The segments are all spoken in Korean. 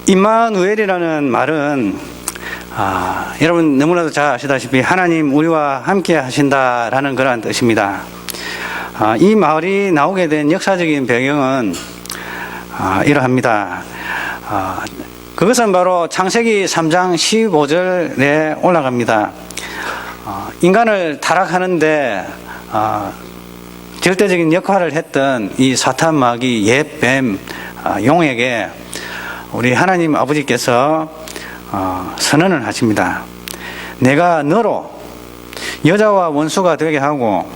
임마누엘이라는 말은 여러분 너무나도 잘 아시다시피 하나님 우리와 함께 하신다라는 그러한 뜻입니다. 이 말이 나오게 된 역사적인 배경은 이러합니다. 그것은 바로 창세기 3장 15절에 올라갑니다. 인간을 타락하는데 절대적인 역할을 했던 이 사탄 마귀 옛 뱀 용에게 우리 하나님 아버지께서 선언을 하십니다. 내가 너로 여자와 원수가 되게 하고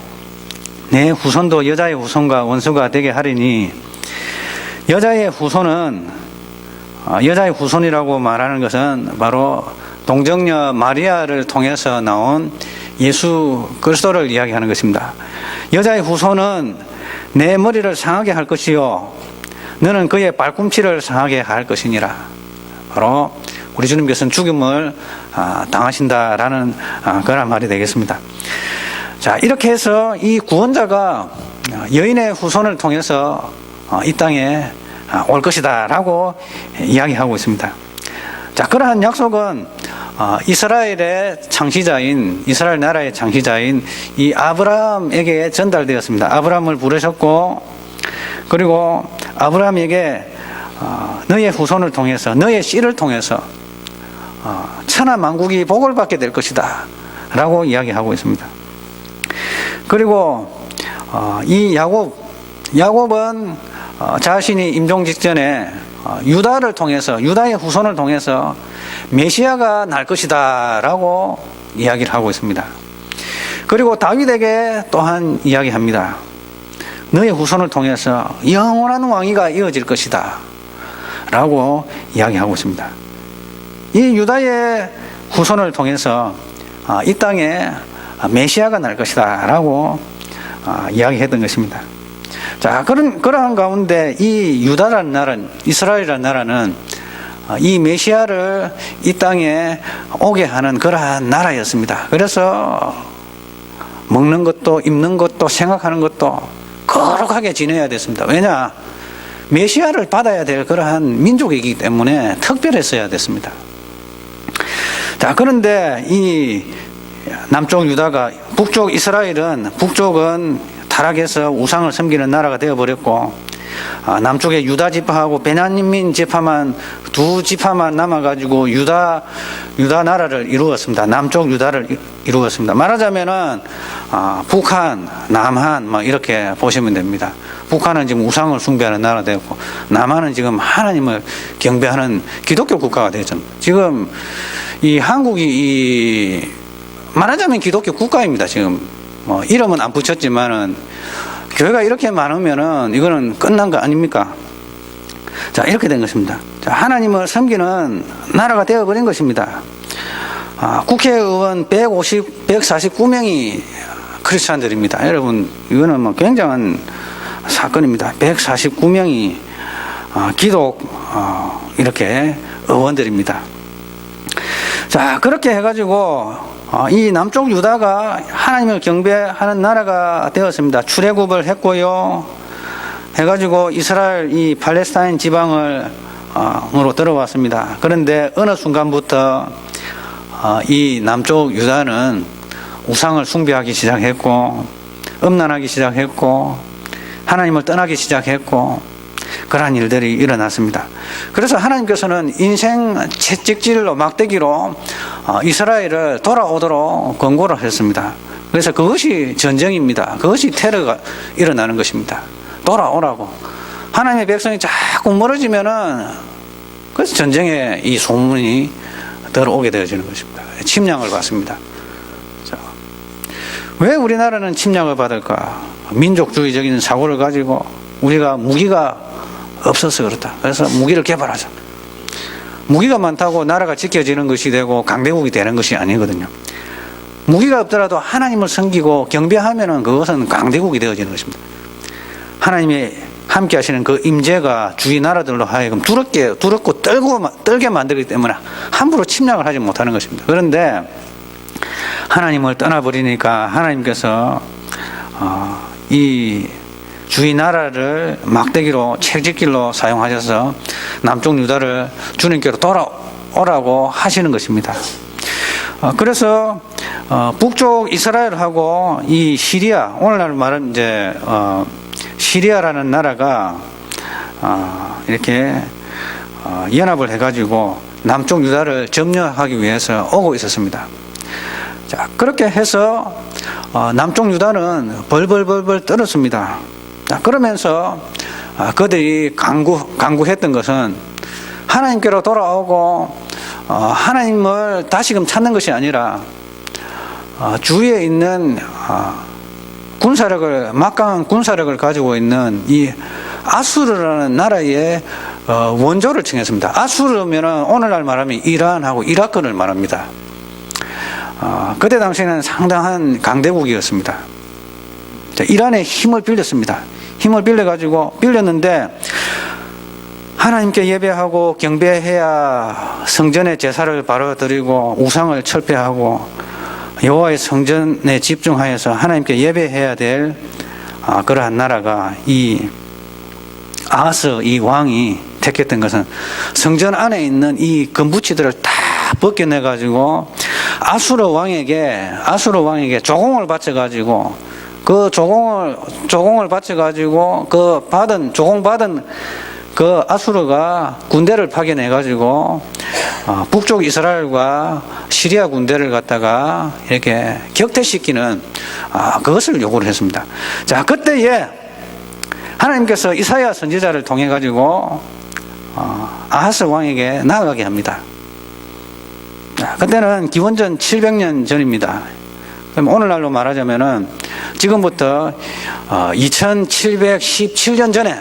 내 후손도 여자의 후손과 원수가 되게 하리니, 여자의 후손이라고 말하는 것은 바로 동정녀 마리아를 통해서 나온 예수 그리스도를 이야기하는 것입니다. 여자의 후손은 내 머리를 상하게 할 것이요 너는 그의 발꿈치를 상하게 할 것이니라. 바로 우리 주님께서는 죽임을 당하신다라는 그런 말이 되겠습니다. 자, 이렇게 해서 이 구원자가 여인의 후손을 통해서 이 땅에 올 것이다 라고 이야기하고 있습니다. 자, 그러한 약속은 이스라엘 나라의 창시자인 이 아브라함에게 전달되었습니다. 아브라함을 부르셨고, 그리고 아브라함에게 너의 후손을 통해서, 너의 씨를 통해서 천하 만국이 복을 받게 될 것이다 라고 이야기하고 있습니다. 그리고 이 야곱은 자신이 임종 직전에 유다의 후손을 통해서 메시아가 날 것이다 라고 이야기를 하고 있습니다. 그리고 다윗에게 또한 이야기합니다. 너의 후손을 통해서 영원한 왕위가 이어질 것이다 라고 이야기하고 있습니다. 이 유다의 후손을 통해서 이 땅에 메시아가 날 것이다 라고 이야기했던 것입니다. 자, 그러한 가운데 이 유다라는 나라는, 이스라엘이라는 나라는 이 메시아를 이 땅에 오게 하는 그러한 나라였습니다. 그래서 먹는 것도 입는 것도 생각하는 것도 거룩하게 지내야 됐습니다. 왜냐? 메시아를 받아야 될 그러한 민족이기 때문에 특별했어야 됐습니다. 자, 그런데 이 남쪽 유다가, 북쪽은 타락해서 우상을 섬기는 나라가 되어버렸고, 남쪽에 유다 지파하고 베냐민 지파만, 두 지파만 남아가지고 유다 나라를 이루었습니다. 남쪽 유다를 이루었습니다. 말하자면은 북한, 남한 이렇게 보시면 됩니다. 북한은 지금 우상을 숭배하는 나라 되었고, 남한은 지금 하나님을 경배하는 기독교 국가가 되었죠. 지금 이 한국이 말하자면 기독교 국가입니다. 지금 이름은 안 붙였지만은 교회가 이렇게 많으면은 이거는 끝난 거 아닙니까? 자, 이렇게 된 것입니다. 자, 하나님을 섬기는 나라가 되어버린 것입니다. 국회의원 149명이 크리스찬들입니다. 여러분, 이거는 굉장한 사건입니다. 149명이 이렇게 의원들입니다. 자, 그렇게 해가지고 이 남쪽 유다가 하나님을 경배하는 나라가 되었습니다. 출애굽을 했고요. 해가지고 이스라엘 이 팔레스타인 지방으로 들어왔습니다. 그런데 어느 순간부터 이 남쪽 유다는 우상을 숭배하기 시작했고, 음란하기 시작했고, 하나님을 떠나기 시작했고, 그러한 일들이 일어났습니다. 그래서 하나님께서는 인생 채찍질로, 막대기로 이스라엘을 돌아오도록 권고를 했습니다. 그래서 그것이 전쟁입니다. 그것이 테러가 일어나는 것입니다. 돌아오라고. 하나님의 백성이 자꾸 멀어지면은 그래서 전쟁의 이 소문이 들어오게 되어지는 것입니다. 침략을 받습니다. 자, 왜 우리나라는 침략을 받을까? 민족주의적인 사고를 가지고 우리가 무기가 없어서 그렇다. 그래서 무기를 개발하자. 무기가 많다고 나라가 지켜지는 것이 되고 강대국이 되는 것이 아니거든요. 무기가 없더라도 하나님을 섬기고 경배하면은 그것은 강대국이 되어지는 것입니다. 하나님이 함께 하시는 그 임재가 주위 나라들로 하여금 두렵고 떨게 만들기 때문에 함부로 침략을 하지 못하는 것입니다. 그런데 하나님을 떠나버리니까 하나님께서 이 주위 나라를 막대기로 채찍질로 사용하셔서 남쪽 유다를 주님께로 돌아오라고 하시는 것입니다. 그래서 북쪽 이스라엘하고 이 시리아, 오늘날 말은 이제 시리아라는 나라가 이렇게 연합을 해가지고 남쪽 유다를 점령하기 위해서 오고 있었습니다. 자, 그렇게 해서 남쪽 유다는 벌벌벌벌 떨었습니다. 자, 그러면서 그들이 간구했던 것은 하나님께로 돌아오고 하나님을 다시금 찾는 것이 아니라 주위에 있는 막강한 군사력을 가지고 있는 이 아수르라는 나라의 원조를 청했습니다. 아수르면은 오늘날 말하면 이란하고 이라크를 말합니다. 그때 당시에는 상당한 강대국이었습니다. 자, 이란의 힘을 빌렸습니다. 힘을 빌렸는데 하나님께 예배하고 경배해야 성전의 제사를 바로 드리고 우상을 철폐하고 여호와의 성전에 집중하여서 하나님께 예배해야 될 그러한 나라가 이 아하스 이 왕이 택했던 것은 성전 안에 있는 이 금부치들을 다 벗겨내 가지고 아수르 왕에게 조공을 바쳐 가지고 그 조공을 바쳐 가지고 조공받은 그 아수르가 군대를 파견해 가지고 북쪽 이스라엘과 시리아 군대를 갖다가 이렇게 격퇴시키는 그것을 요구를 했습니다. 자, 그때에 하나님께서 이사야 선지자를 통해 가지고 아하스 왕에게 나아가게 합니다. 그때는 기원전 700년 전입니다. 그럼 오늘날로 말하자면은 지금부터 2717년 전에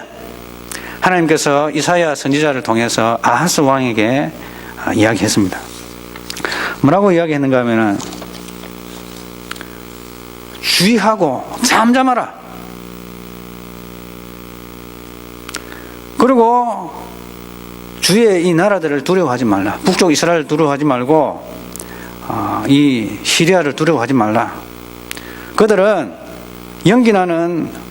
하나님께서 이사야 선지자를 통해서 아하스 왕에게 이야기했습니다. 뭐라고 이야기했는가 하면은 주의하고 잠잠하라. 그리고 주위의 이 나라들을 두려워하지 말라. 북쪽 이스라엘을 두려워하지 말고 이 시리아를 두려워하지 말라. 그들은 연기나는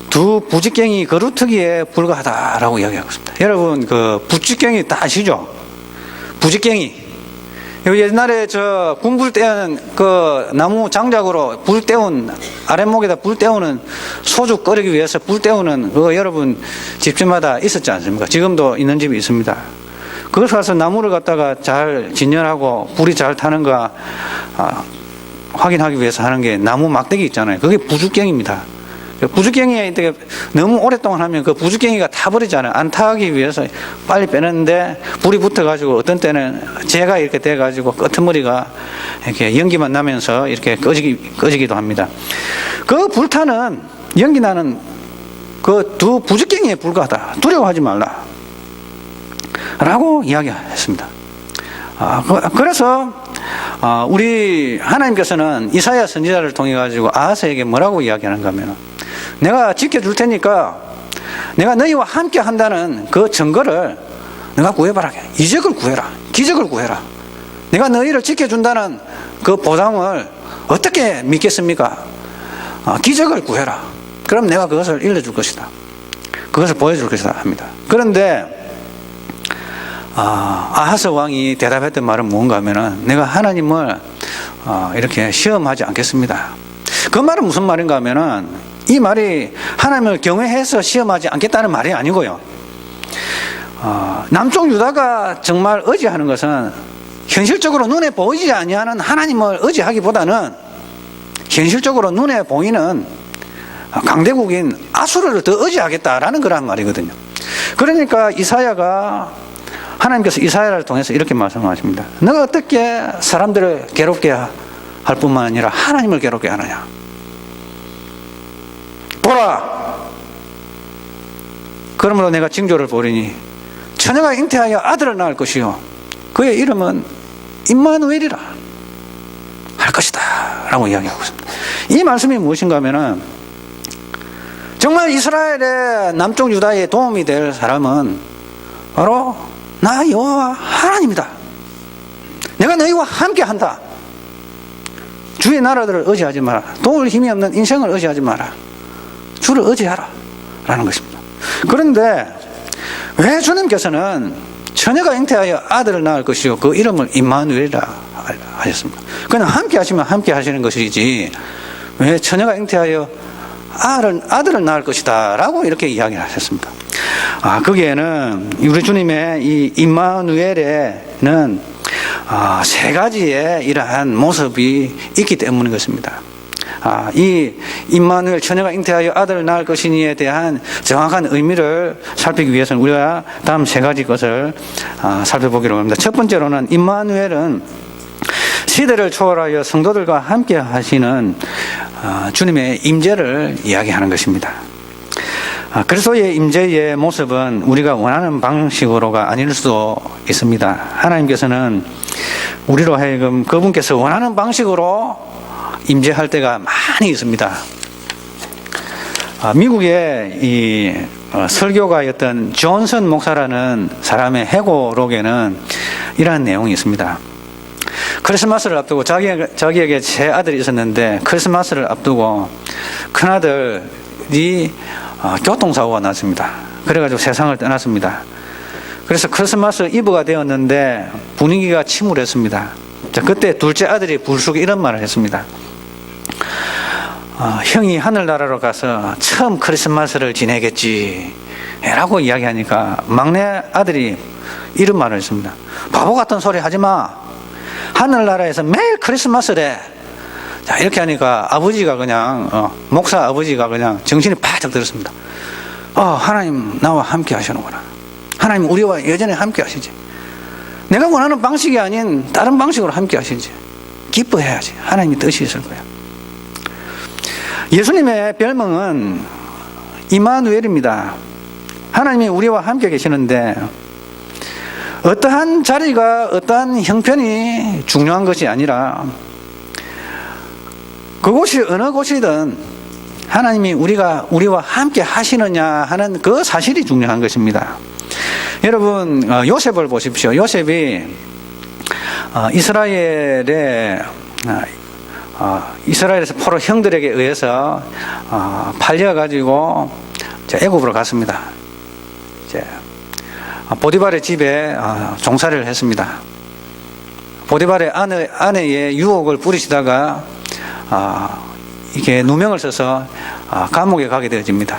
두 부직갱이 거루트기에 불과하다라고 이야기하고 있습니다. 여러분 그 부직갱이 다 아시죠? 부직갱이. 옛날에 군불 때우는 그 나무 장작으로 불 때운 아랫목에다 불 때우는 소주 끓이기 위해서 불 때우는 그거 여러분 집집마다 있었지 않습니까? 지금도 있는 집이 있습니다. 그걸 가서 나무를 갖다가 잘 진열하고 불이 잘 타는가 확인하기 위해서 하는 게 나무 막대기 있잖아요. 그게 부직갱입니다. 부직갱이에 너무 오랫동안 하면 그 부직갱이가 타버리잖아요. 안 타기 위해서 빨리 빼는데 불이 붙어가지고 어떤 때는 재가 이렇게 돼가지고 끄트머리가 이렇게 연기만 나면서 이렇게 꺼지기도 합니다. 그 불타는 연기 나는 그 두 부직갱이에 불과하다. 두려워하지 말라. 라고 이야기했습니다. 그래서 우리 하나님께서는 이사야 선지자를 통해 가지고 아하스에게 뭐라고 이야기하는가 하면 내가 지켜줄 테니까 내가 너희와 함께 한다는 그 증거를 내가 구해봐라. 이적을 구해라. 기적을 구해라. 내가 너희를 지켜준다는 그 보장을 어떻게 믿겠습니까? 기적을 구해라. 그럼 내가 그것을 일러줄 것이다. 그것을 보여줄 것이다 합니다. 그런데 아하스 왕이 대답했던 말은 뭔가 하면은 내가 하나님을 이렇게 시험하지 않겠습니다. 그 말은 무슨 말인가 하면은 이 말이 하나님을 경외해서 시험하지 않겠다는 말이 아니고요. 남쪽 유다가 정말 의지하는 것은 현실적으로 눈에 보이지 아니하는 하나님을 의지하기보다는 현실적으로 눈에 보이는 강대국인 아수르를 더 의지하겠다라는 그런 말이거든요. 그러니까 하나님께서 이사야를 통해서 이렇게 말씀하십니다. 너가 어떻게 사람들을 괴롭게 할 뿐만 아니라 하나님을 괴롭게 하느냐. 보라. 그러므로 내가 징조를 보리니 처녀가 잉태하여 아들을 낳을 것이요 그의 이름은 임마누엘이라 할 것이다 라고 이야기하고 있습니다. 이 말씀이 무엇인가 하면은 정말 이스라엘의 남쪽 유다에 도움이 될 사람은 바로 나 여호와 하나님이다. 내가 너희와 함께 한다. 주의 나라들을 의지하지 마라. 도울 힘이 없는 인생을 의지하지 마라. 주를 의지하라 라는 것입니다. 그런데 왜 주님께서는 처녀가 잉태하여 아들을 낳을 것이요 그 이름을 임마누엘이라 하셨습니까? 그냥 함께 하시면 함께 하시는 것이지 왜 처녀가 잉태하여 아들을 낳을 것이다 라고 이렇게 이야기를 하셨습니까? 거기에는 우리 주님의 이 임마누엘에는 세 가지의 이러한 모습이 있기 때문인 것입니다. 이 임마누엘 처녀가 잉태하여 아들을 낳을 것이니에 대한 정확한 의미를 살피기 위해서는 우리가 다음 세 가지 것을 살펴보기로 합니다. 첫 번째로는 임마누엘은 시대를 초월하여 성도들과 함께 하시는 주님의 임재를 이야기하는 것입니다. 그리스도의 임재의 모습은 우리가 원하는 방식으로가 아닐 수도 있습니다. 하나님께서는 우리로 하여금 그분께서 원하는 방식으로 임재할 때가 많이 있습니다. 미국의 이 설교가였던 존슨 목사라는 사람의 해고록에는 이러한 내용이 있습니다. 크리스마스를 앞두고 자기에게 세 아들이 있었는데 크리스마스를 앞두고 큰아들이 교통사고가 났습니다. 그래가지고 세상을 떠났습니다. 그래서 크리스마스 이브가 되었는데 분위기가 침울했습니다. 그때 둘째 아들이 불쑥 이런 말을 했습니다. 형이 하늘나라로 가서 처음 크리스마스를 지내겠지 라고 이야기하니까 막내 아들이 이런 말을 했습니다. 바보 같은 소리 하지 마. 하늘나라에서 매일 크리스마스래. 자, 이렇게 하니까 아버지가 그냥 목사 아버지가 그냥 정신이 바짝 들었습니다. 하나님 나와 함께 하시는구나. 하나님 우리와 여전히 함께 하시지. 내가 원하는 방식이 아닌 다른 방식으로 함께 하시지. 기뻐해야지. 하나님의 뜻이 있을 거야. 예수님의 별명은 임마누엘입니다. 하나님이 우리와 함께 계시는데 어떠한 자리가 어떠한 형편이 중요한 것이 아니라 그곳이 어느 곳이든 하나님이 우리와 함께 하시느냐 하는 그 사실이 중요한 것입니다. 여러분 요셉을 보십시오. 요셉이 이스라엘에서 포로 형들에게 의해서 팔려가지고 애굽으로 갔습니다. 보디발의 집에 종살이를 했습니다. 보디발의 아내의 유혹을 뿌리시다가 이렇게 누명을 써서 감옥에 가게 되어집니다.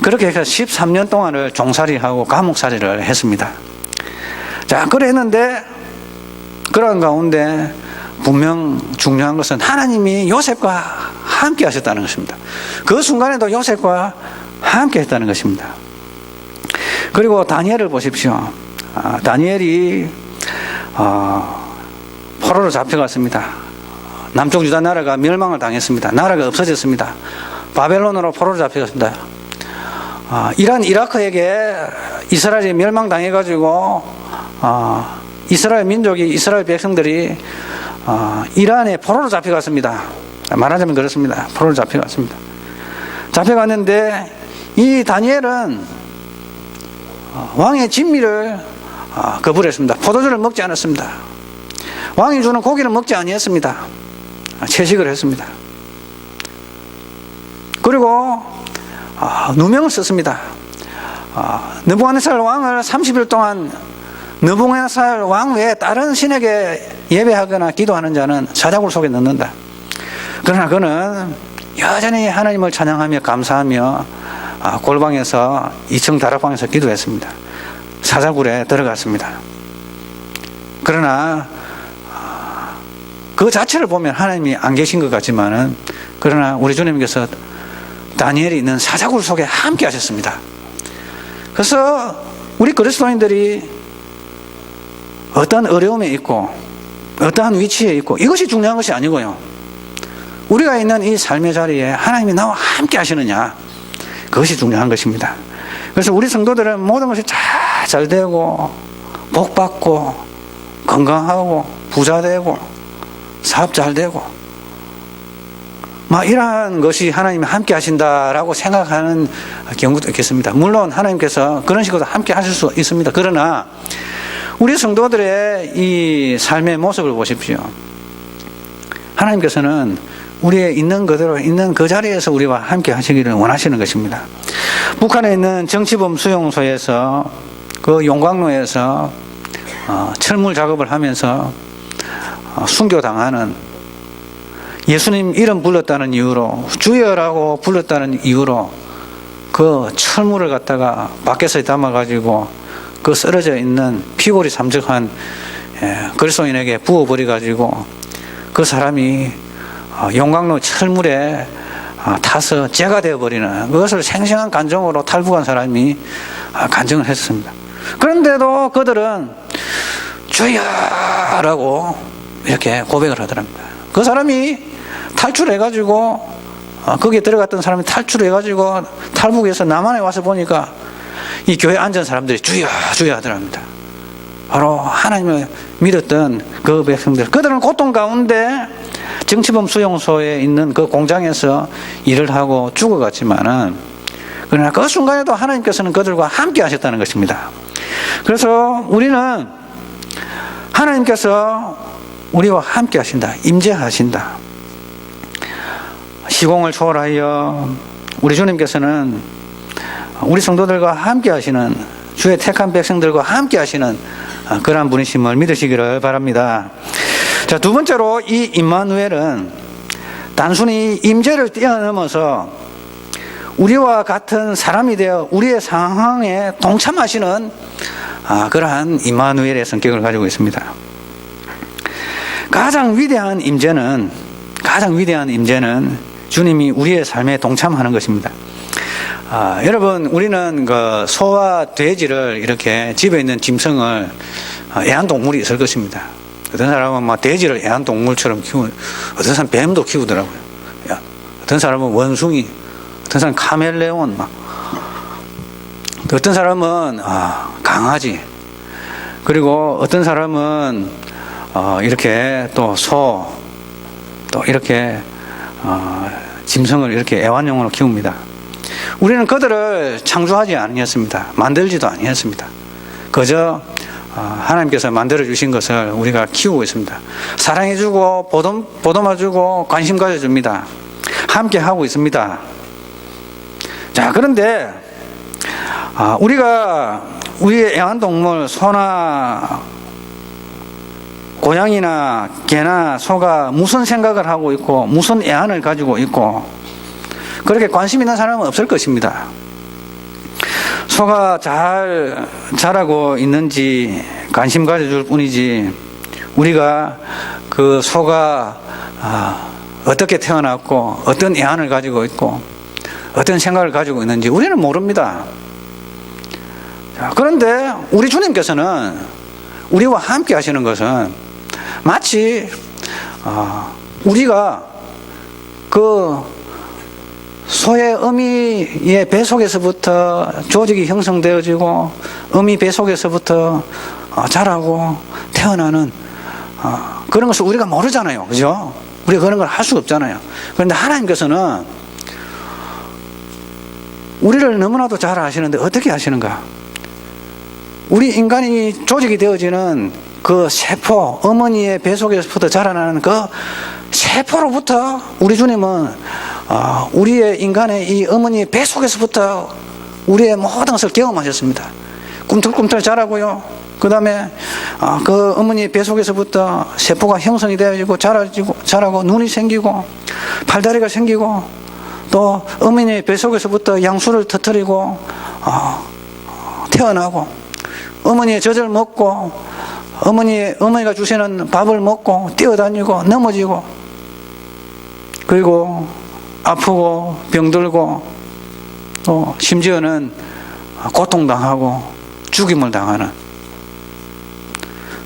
그렇게 해서 13년 동안을 종살이하고 감옥살이를 했습니다. 자, 그래 했는데 그런 가운데 분명 중요한 것은 하나님이 요셉과 함께 하셨다는 것입니다. 그 순간에도 요셉과 함께 했다는 것입니다. 그리고 다니엘을 보십시오. 다니엘이 포로로 잡혀갔습니다. 남쪽 유다 나라가 멸망을 당했습니다. 나라가 없어졌습니다. 바벨론으로 포로로 잡혀갔습니다. 이라크에게 이스라엘이 멸망당해가지고 이스라엘 민족이 이스라엘 백성들이 이란에 포로로 잡혀갔습니다. 말하자면 그렇습니다. 포로로 잡혀갔습니다. 잡혀갔는데 이 다니엘은 왕의 진미를 거부했습니다. 포도주를 먹지 않았습니다. 왕이 주는 고기를 먹지 아니했습니다. 채식을 했습니다. 그리고 누명을 썼습니다. 느부갓네살 왕을 30일 동안 느부갓네살 왕 외에 다른 신에게 예배하거나 기도하는 자는 사자굴 속에 넣는다. 그러나 그는 여전히 하나님을 찬양하며 감사하며 골방에서 2층 다락방에서 기도했습니다. 사자굴에 들어갔습니다. 그러나 그 자체를 보면 하나님이 안 계신 것 같지만은 그러나 우리 주님께서 다니엘이 있는 사자굴 속에 함께 하셨습니다. 그래서 우리 그리스도인들이 어떤 어려움에 있고 어떠한 위치에 있고 이것이 중요한 것이 아니고요. 우리가 있는 이 삶의 자리에 하나님이 나와 함께 하시느냐 그것이 중요한 것입니다. 그래서 우리 성도들은 모든 것이 잘 되고 복 받고 건강하고 부자 되고 사업 잘 되고 이러한 것이 하나님이 함께 하신다라고 생각하는 경우도 있겠습니다. 물론 하나님께서 그런 식으로 함께 하실 수 있습니다. 그러나 우리 성도들의 이 삶의 모습을 보십시오. 하나님께서는 우리의 있는 그대로 있는 그 자리에서 우리와 함께 하시기를 원하시는 것입니다. 북한에 있는 정치범 수용소에서 그 용광로에서 철물 작업을 하면서 순교당하는 예수님 이름 불렀다는 이유로 주여라고 불렀다는 이유로 그 철물을 갖다가 밖에서 담아가지고 그 쓰러져 있는 피골이 삼적한 그리스도인에게 부어버려가지고 그 사람이 용광로 철물에 타서 죄가 되어버리는 그것을 생생한 간증으로 탈북한 사람이 간증을 했습니다. 그런데도 그들은 주여라고 이렇게 고백을 하더랍니다. 그 사람이 탈출해가지고 거기에 들어갔던 사람이 탈출해가지고 탈북해서 남한에 와서 보니까 이 교회에 앉은 사람들이 주여 주여 하더랍니다. 바로 하나님을 믿었던 그 백성들, 그들은 고통 가운데 정치범 수용소에 있는 그 공장에서 일을 하고 죽어갔지만은 그러나 그 순간에도 하나님께서는 그들과 함께 하셨다는 것입니다. 그래서 우리는 하나님께서 우리와 함께 하신다, 임재하신다. 시공을 초월하여 우리 주님께서는 우리 성도들과 함께 하시는, 주의 택한 백성들과 함께 하시는 그러한 분이심을 믿으시기를 바랍니다. 자, 두 번째로 이 임마누엘은 단순히 임재를 뛰어넘어서 우리와 같은 사람이 되어 우리의 상황에 동참하시는 그러한 임마누엘의 성격을 가지고 있습니다. 가장 위대한 임재는 주님이 우리의 삶에 동참하는 것입니다. 여러분, 우리는 그 소와 돼지를 이렇게 집에 있는 짐승을 애완동물이 있을 것입니다. 어떤 사람은 막 돼지를 애완동물처럼 키우고, 어떤 사람은 뱀도 키우더라고요. 어떤 사람은 원숭이, 어떤 사람은 카멜레온, 어떤 사람은 강아지, 그리고 어떤 사람은 이렇게 또 소, 또 이렇게 짐승을 이렇게 애완용으로 키웁니다. 우리는 그들을 창조하지 아니었습니다. 만들지도 아니었습니다. 그저 하나님께서 만들어주신 것을 우리가 키우고 있습니다. 사랑해주고 보듬어주고 관심 가져줍니다. 함께 하고 있습니다. 자, 그런데 우리가 우리의 애완동물 소나 고양이나 개나 소가 무슨 생각을 하고 있고 무슨 애안을 가지고 있고 그렇게 관심 있는 사람은 없을 것입니다. 소가 잘 자라고 있는지 관심 가져줄 뿐이지, 우리가 그 소가 어떻게 태어났고 어떤 애안을 가지고 있고 어떤 생각을 가지고 있는지 우리는 모릅니다. 그런데 우리 주님께서는 우리와 함께 하시는 것은 마치 우리가 그 소의 어미의 배 속에서부터 조직이 형성되어지고 어미 배 속에서부터 자라고 태어나는 그런 것을 우리가 모르잖아요. 그죠? 우리가 그런 걸 할 수가 없잖아요. 그런데 하나님께서는 우리를 너무나도 잘 아시는데 어떻게 아시는가? 우리 인간이 조직이 되어지는 그 세포, 어머니의 배 속에서부터 자라나는 그 세포로부터 우리 주님은 우리의 인간의 이 어머니의 배 속에서부터 우리의 모든 것을 경험하셨습니다. 꿈틀꿈틀 자라고요. 그 다음에 그 어머니의 배 속에서부터 세포가 형성이 되어지고 자라고 눈이 생기고 팔다리가 생기고 또 어머니의 배 속에서부터 양수를 터뜨리고 태어나고 어머니의 젖을 먹고 어머니가 주시는 밥을 먹고 뛰어다니고 넘어지고 그리고 아프고 병들고 또 심지어는 고통당하고 죽임을 당하는,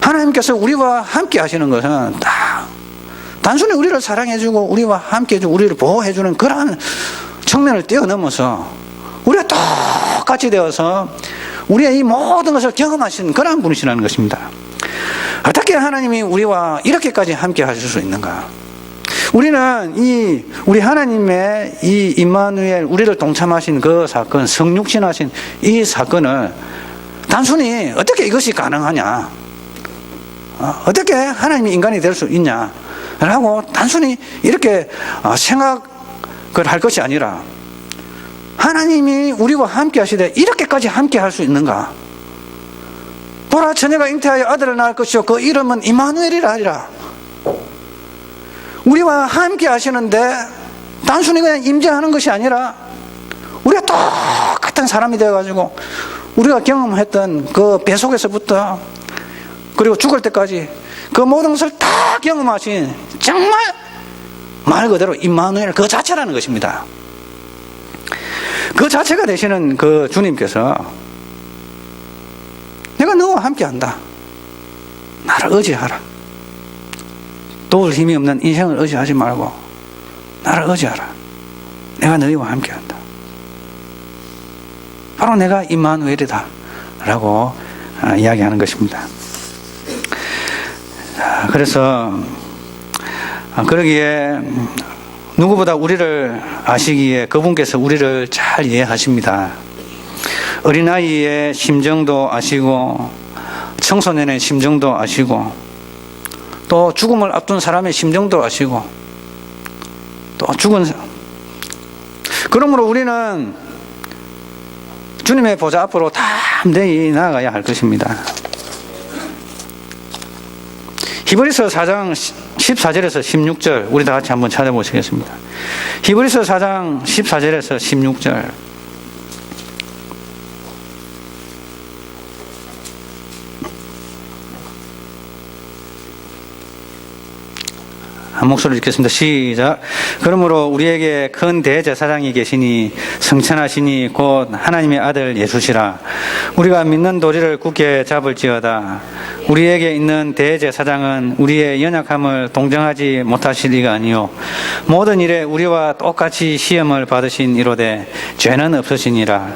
하나님께서 우리와 함께 하시는 것은 단순히 우리를 사랑해주고 우리와 함께 해주고 우리를 보호해주는 그러한 측면을 뛰어넘어서 우리가 똑같이 되어서 우리의 이 모든 것을 경험하신 그러한 분이시라는 것입니다. 어떻게 하나님이 우리와 이렇게까지 함께 하실 수 있는가? 우리는 우리 하나님의 이 임마누엘, 우리를 동참하신 그 사건, 성육신하신 이 사건을 단순히 어떻게 이것이 가능하냐? 어떻게 하나님이 인간이 될 수 있냐? 라고 단순히 이렇게 생각을 할 것이 아니라 하나님이 우리와 함께 하시되 이렇게까지 함께 할 수 있는가? 보라, 처녀가 잉태하여 아들을 낳을 것이요 그 이름은 임마누엘이라 하리라. 우리와 함께 하시는데 단순히 그냥 임재하는 것이 아니라 우리가 똑같은 사람이 되어가지고 우리가 경험했던 그 뱃속에서부터 그리고 죽을 때까지 그 모든 것을 다 경험하신 정말 말 그대로 임마누엘 그 자체라는 것입니다. 그 자체가 되시는 그 주님께서 내가 너와 함께 한다. 나를 의지하라. 도울 힘이 없는 인생을 의지하지 말고 나를 의지하라. 내가 너희와 함께 한다. 바로 내가 임마누엘이다 라고 이야기하는 것입니다. 그래서 그러기에 누구보다 우리를 아시기에 그분께서 우리를 잘 이해하십니다. 어린아이의 심정도 아시고 청소년의 심정도 아시고 또 죽음을 앞둔 사람의 심정도 아시고 또 그러므로 우리는 주님의 보좌 앞으로 담대히 나아가야 할 것입니다. 히브리서 4장 14절에서 16절 우리 다 같이 한번 찾아보시겠습니다. 히브리서 4장 14절에서 16절 한 목소리 읽겠습니다. 시작. 그러므로 우리에게 큰 대제사장이 계시니 성천하시니 곧 하나님의 아들 예수시라. 우리가 믿는 도리를 굳게 잡을지어다. 우리에게 있는 대제사장은 우리의 연약함을 동정하지 못하실 리가 아니요 모든 일에 우리와 똑같이 시험을 받으신 이로되 죄는 없으시니라.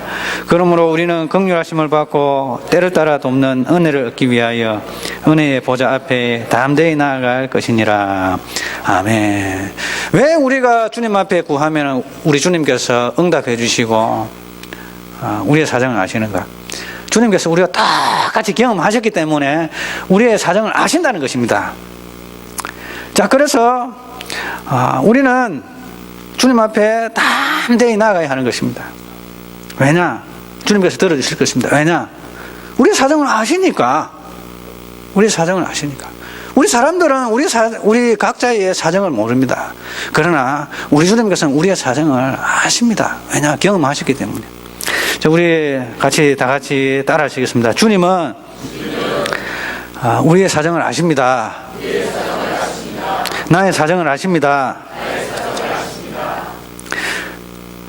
그러므로 우리는 긍휼하심을 받고 때를 따라 돕는 은혜를 얻기 위하여 은혜의 보좌 앞에 담대히 나아갈 것이니라. 아멘. 왜 우리가 주님 앞에 구하면 우리 주님께서 응답해 주시고 우리의 사정을 아시는가? 주님께서 우리가 똑같이 경험하셨기 때문에 우리의 사정을 아신다는 것입니다. 자, 그래서 우리는 주님 앞에 담대히 나아가야 하는 것입니다. 왜냐? 주님께서 들어주실 것입니다. 왜냐? 우리의 사정을 아시니까. 우리의 사정을 아시니까. 우리 사람들은 우리 각자의 사정을 모릅니다. 그러나 우리 주님께서는 우리의 사정을 아십니다. 왜냐? 경험하셨기 때문에. 자, 우리 다 같이 따라 하시겠습니다. 주님은 우리의 사정을 아십니다. 나의 사정을 아십니다.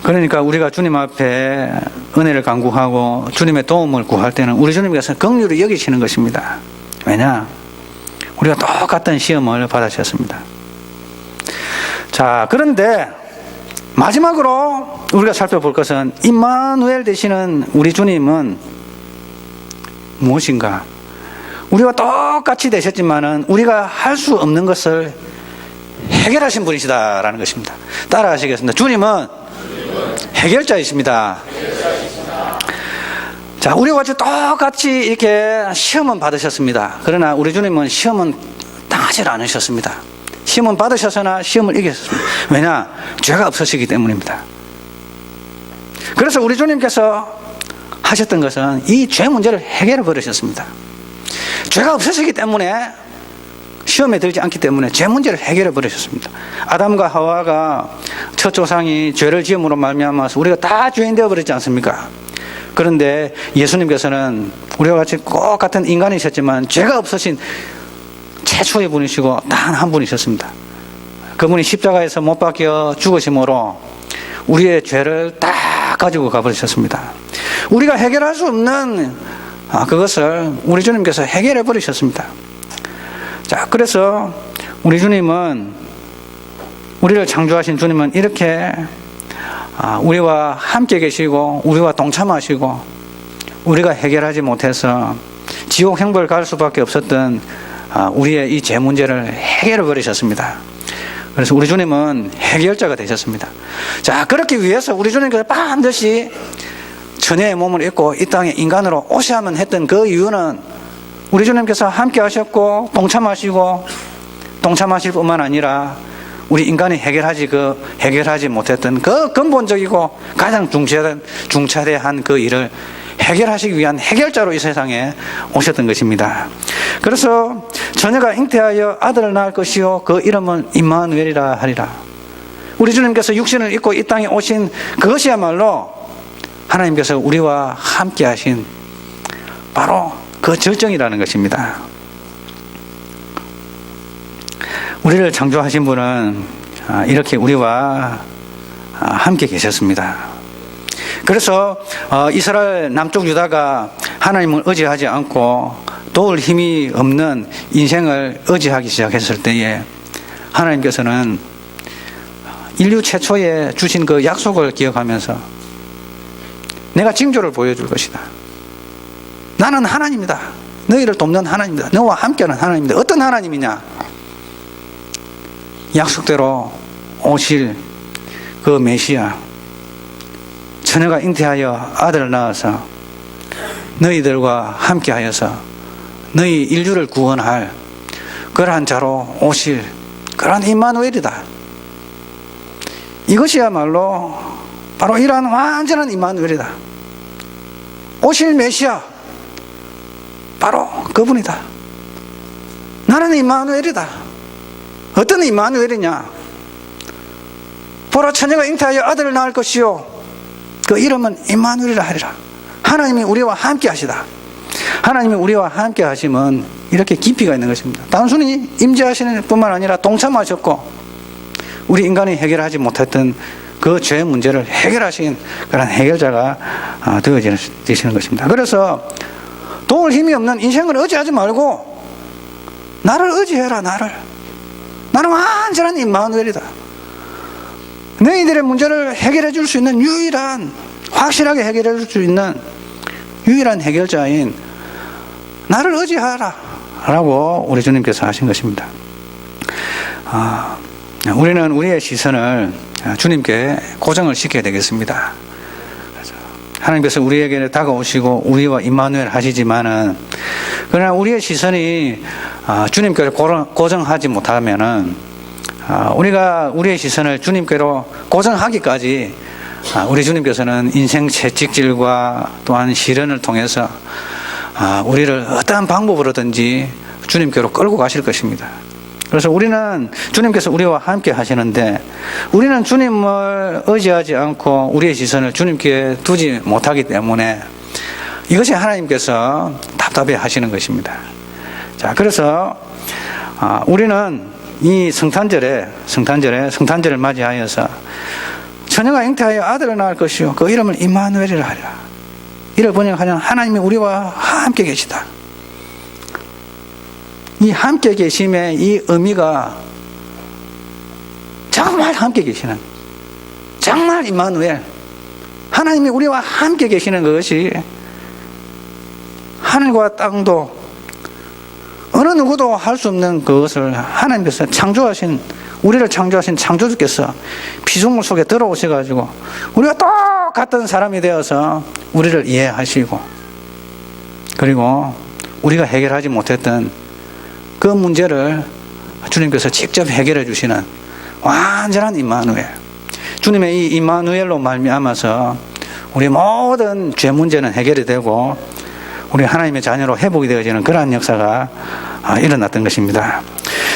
그러니까 우리가 주님 앞에 은혜를 간구하고 주님의 도움을 구할 때는 우리 주님께서 긍휼히 여기시는 것입니다. 왜냐? 우리가 똑같은 시험을 받으셨습니다. 자, 그런데 마지막으로 우리가 살펴볼 것은 임마누엘 되시는 우리 주님은 무엇인가? 우리와 똑같이 되셨지만은 우리가 할 수 없는 것을 해결하신 분이시다라는 것입니다. 따라 하시겠습니다. 주님은 해결자이십니다. 자, 우리와 같이 똑같이 이렇게 시험은 받으셨습니다. 그러나 우리 주님은 시험은 당하지 않으셨습니다. 시험은 받으셨으나 시험을 이기셨습니다. 왜냐? 죄가 없으시기 때문입니다. 그래서 우리 주님께서 하셨던 것은 이 죄 문제를 해결해 버리셨습니다. 죄가 없으시기 때문에 시험에 들지 않기 때문에 죄 문제를 해결해 버리셨습니다. 아담과 하와가 첫 조상이 죄를 지음으로 말미암아서 우리가 다 죄인 되어 버렸지 않습니까? 그런데 예수님께서는 우리와 같이 똑같은 인간이셨지만 죄가 없으신 최초의 분이시고 단 한 분이셨습니다. 그분이 십자가에서 못 박혀 죽으심으로 우리의 죄를 다 가지고 가버리셨습니다. 우리가 해결할 수 없는 그것을 우리 주님께서 해결해 버리셨습니다. 자, 그래서 우리 주님은, 우리를 창조하신 주님은 이렇게 우리와 함께 계시고 우리와 동참하시고 우리가 해결하지 못해서 지옥 형벌 갈 수밖에 없었던 우리의 이 죄 문제를 해결해 버리셨습니다. 그래서 우리 주님은 해결자가 되셨습니다. 자, 그렇기 위해서 우리 주님께서 반드시 천혜의 몸을 입고 이 땅에 인간으로 오셔야만 했던 그 이유는 우리 주님께서 함께 하셨고 동참하시고 동참하실 뿐만 아니라 우리 인간이 해결하지 못했던 그 근본적이고 가장 중차대한 그 일을 해결하시기 위한 해결자로 이 세상에 오셨던 것입니다. 그래서 처녀가 잉태하여 아들을 낳을 것이요 그 이름은 임마누엘이라 하리라. 우리 주님께서 육신을 입고 이 땅에 오신 그것이야말로 하나님께서 우리와 함께 하신 바로 그 절정이라는 것입니다. 우리를 창조하신 분은 이렇게 우리와 함께 계셨습니다. 그래서 이스라엘 남쪽 유다가 하나님을 의지하지 않고 도울 힘이 없는 인생을 의지하기 시작했을 때에 하나님께서는 인류 최초에 주신 그 약속을 기억하면서 내가 징조를 보여줄 것이다. 나는 하나님이다. 너희를 돕는 하나님이다. 너와 함께하는 하나님이다. 어떤 하나님이냐? 약속대로 오실 그 메시아, 처녀가 잉태하여 아들을 낳아서 너희들과 함께하여서 너희 인류를 구원할 그러한 자로 오실 그러한 임마누엘이다. 이것이야말로 바로 이러한 완전한 임마누엘이다. 오실 메시아 바로 그분이다. 나는 임마누엘이다. 어떤 임마누엘이냐? 보라, 처녀가 잉태하여 아들을 낳을 것이요 그 이름은 임마누엘이라 하리라. 하나님이 우리와 함께 하시다. 하나님이 우리와 함께 하심은 이렇게 깊이가 있는 것입니다. 단순히 임재하시는 뿐만 아니라 동참하셨고 우리 인간이 해결하지 못했던 그 죄의 문제를 해결하신 그런 해결자가 되어지시는 것입니다. 그래서 도울 힘이 없는 인생을 의지하지 말고 나를 의지해라. 나는 완전한 임마누엘이다. 너희들의 문제를 해결해 줄 수 있는 확실하게 해결해 줄 수 있는 유일한 해결자인 나를 의지하라 라고 우리 주님께서 하신 것입니다. 우리는 우리의 시선을 주님께 고정을 시켜야 되겠습니다. 하나님께서 우리에게 다가오시고 우리와 임마누엘 하시지만은 그러나 우리의 시선이 주님께로 고정하지 못하면은 우리가 우리의 시선을 주님께로 고정하기까지 우리 주님께서는 인생 채찍질과 또한 시련을 통해서 우리를 어떠한 방법으로든지 주님께로 끌고 가실 것입니다. 그래서 우리는 주님께서 우리와 함께 하시는데 우리는 주님을 의지하지 않고 우리의 시선을 주님께 두지 못하기 때문에 이것이 하나님께서 답답해 하시는 것입니다. 자, 그래서 우리는 이 성탄절을 맞이하여서 처녀가 잉태하여 아들을 낳을 것이요 그 이름을 임마누엘이라 하리라. 이를 번역하면 하나님이 우리와 함께 계시다. 이 함께 계심의 이 의미가 정말 함께 계시는, 정말 임마누엘, 하나님이 우리와 함께 계시는 것이 하늘과 땅도 어느 누구도 할 수 없는 그것을 하나님께서 우리를 창조하신 창조주께서 피조물 속에 들어오셔가지고 우리가 똑같은 사람이 되어서 우리를 이해하시고 그리고 우리가 해결하지 못했던 그 문제를 주님께서 직접 해결해 주시는 완전한 임마누엘. 주님의 이 임마누엘로 말미암아서 우리 모든 죄 문제는 해결이 되고 우리 하나님의 자녀로 회복이 되어지는 그러한 역사가 일어났던 것입니다.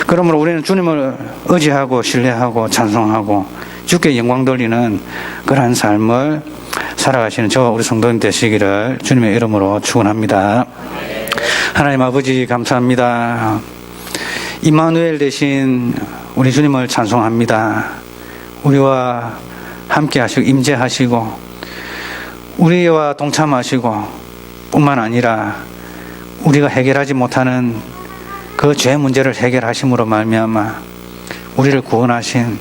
그러므로 우리는 주님을 의지하고 신뢰하고 찬송하고 주께 영광 돌리는 그러한 삶을 살아가시는 저와 우리 성도님 되시기를 주님의 이름으로 축원합니다. 하나님 아버지 감사합니다. 임마누엘 되신 우리 주님을 찬송합니다. 우리와 함께 하시고 임재하시고 우리와 동참하시고 뿐만 아니라 우리가 해결하지 못하는 그 죄 문제를 해결하심으로 말미암아 우리를 구원하신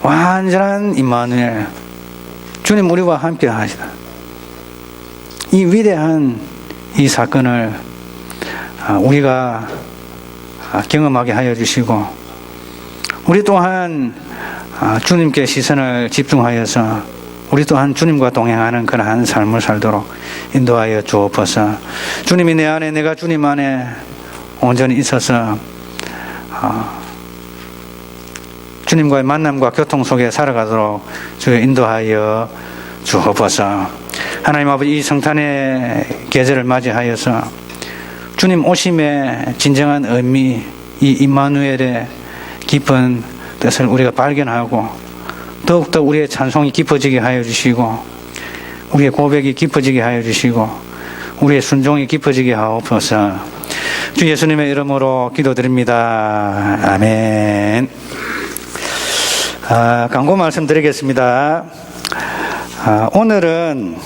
완전한 임마누엘 주님 우리와 함께 하시다. 이 위대한 이 사건을 우리가 경험하게 하여 주시고 우리 또한 주님께 시선을 집중하여서 우리 또한 주님과 동행하는 그러한 삶을 살도록 인도하여 주옵소서. 주님이 내 안에 내가 주님 안에 온전히 있어서 주님과의 만남과 교통 속에 살아가도록 주여 인도하여 주옵소서. 하나님 아버지, 이 성탄의 계절을 맞이하여서 주님 오심의 진정한 의미, 이 임마누엘의 깊은 뜻을 우리가 발견하고 더욱더 우리의 찬송이 깊어지게 하여 주시고 우리의 고백이 깊어지게 하여 주시고 우리의 순종이 깊어지게 하옵소서. 주 예수님의 이름으로 기도드립니다. 아멘. 광고 말씀드리겠습니다. 오늘은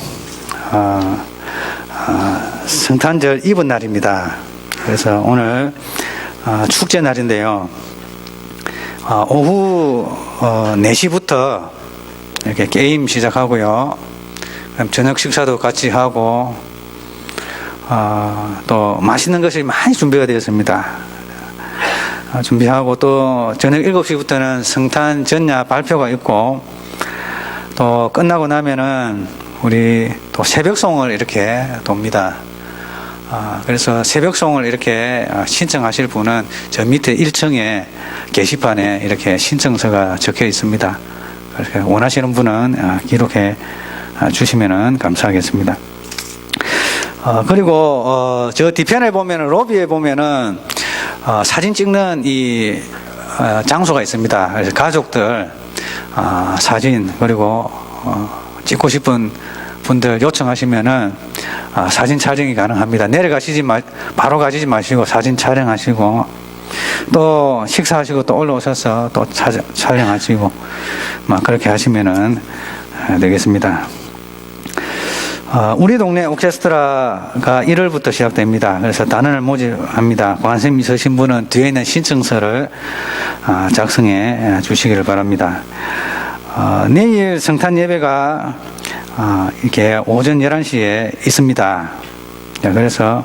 성탄절 이브 날입니다. 그래서 오늘 축제 날인데요. 오후 4시부터 이렇게 게임 시작하고요. 저녁 식사도 같이 하고 또 맛있는 것이 많이 준비가 되었습니다. 준비하고 또 저녁 7시부터는 성탄 전야 발표가 있고 또 끝나고 나면은 우리 또 새벽송을 이렇게 돕니다. 그래서 새벽송을 이렇게 신청하실 분은 저 밑에 1층에 게시판에 이렇게 신청서가 적혀 있습니다. 그래서 원하시는 분은 기록해 주시면 감사하겠습니다. 그리고 저 뒤편에 보면은 로비에 보면은 사진 찍는 이 장소가 있습니다. 그래서 가족들 사진 그리고 찍고 싶은 분들 요청하시면은 사진 촬영이 가능합니다. 바로 가시지 마시고 사진 촬영하시고 또 식사하시고 또 올라오셔서 또 촬영하시고 막 그렇게 하시면은 되겠습니다. 우리 동네 오케스트라가 1월부터 시작됩니다. 그래서 단원을 모집합니다. 관심 있으신 분은 뒤에 있는 신청서를 작성해 주시기를 바랍니다. 내일 성탄 예배가 이렇게 오전 11시에 있습니다. 그래서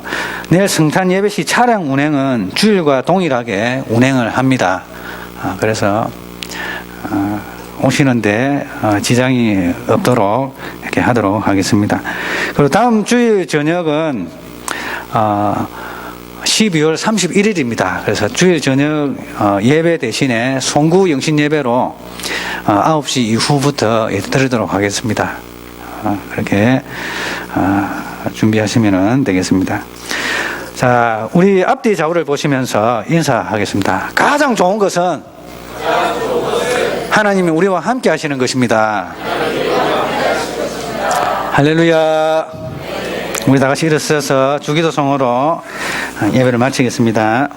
내일 성탄 예배 시 차량 운행은 주일과 동일하게 운행을 합니다. 그래서 오시는데 지장이 없도록 이렇게 하도록 하겠습니다. 그리고 다음 주일 저녁은 12월 31일입니다. 그래서 주일 저녁 예배 대신에 송구 영신 예배로 9시 이후부터 드리도록 하겠습니다. 그렇게 준비하시면 되겠습니다. 자, 우리 앞뒤 좌우를 보시면서 인사하겠습니다. 가장 좋은 것은 하나님이 우리와 함께 하시는 것입니다. 할렐루야. 우리 다 같이 일어서서 주기도송으로 예배를 마치겠습니다.